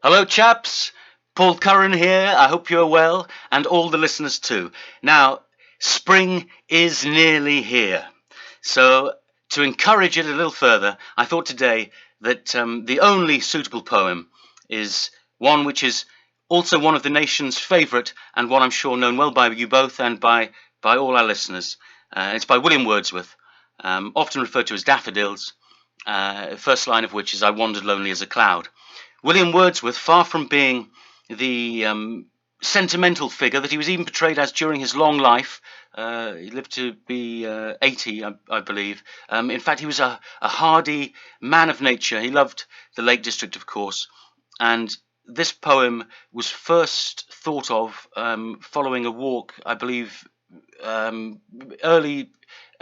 Hello, chaps. Paul Curran here. I hope you're well, and all the listeners too. Now, spring is nearly here. So, to encourage it a little further, I thought today that the only suitable poem is one which is also one of the nation's favourite, and one I'm sure known well by you both and by all our listeners. It's by William Wordsworth, often referred to as Daffodils, first line of which is I wandered lonely as a cloud. William Wordsworth, far from being the sentimental figure that he was even portrayed as during his long life, he lived to be 80, I believe. In fact, he was a hardy man of nature. He loved the Lake District, of course, and this poem was first thought of following a walk, I believe, early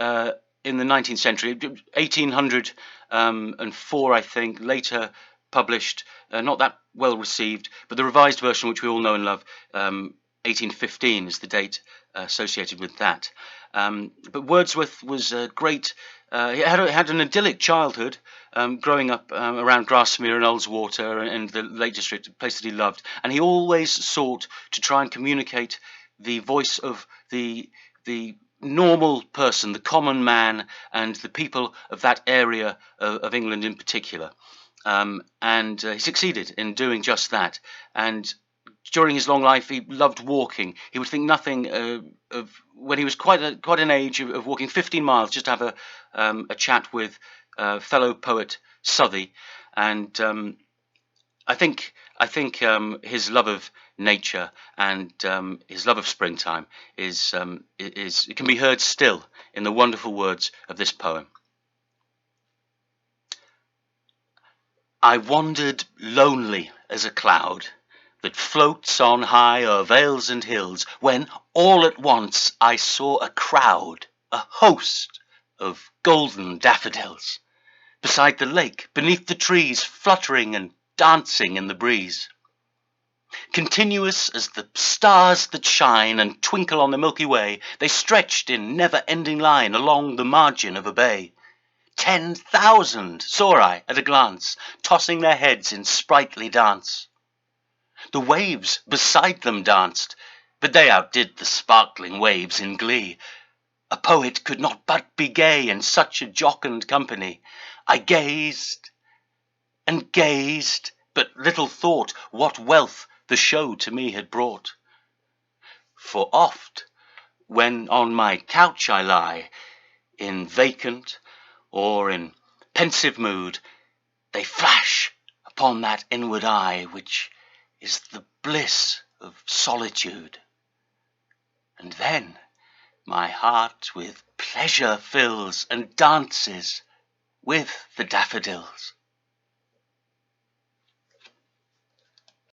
in the 19th century, 1804, I think, later published, not that well received, but the revised version, which we all know and love, 1815 is the date associated with that. But Wordsworth was a great, he had an idyllic childhood, growing up around Grasmere and Ullswater and the Lake District, a place that he loved. And he always sought to try and communicate the voice of the normal person, the common man, and the people of that area of England in particular. And he succeeded in doing just that. And during his long life, he loved walking. He would think nothing of when he was quite an age of walking 15 miles just to have a chat with fellow poet Southey. And I think his love of nature and his love of springtime is it can be heard still in the wonderful words of this poem. I wandered lonely as a cloud that floats on high o'er vales and hills, when all at once I saw a crowd, a host of golden daffodils, beside the lake, beneath the trees, fluttering and dancing in the breeze. Continuous as the stars that shine and twinkle on the Milky Way, they stretched in never-ending line along the margin of a bay. 10,000 saw I at a glance, tossing their heads in sprightly dance. The waves beside them danced, but they outdid the sparkling waves in glee. A poet could not but be gay in such a jocund company. I gazed and gazed, but little thought what wealth the show to me had brought. For oft, when on my couch I lie, in vacant or in pensive mood, they flash upon that inward eye which is the bliss of solitude. And then my heart with pleasure fills and dances with the daffodils.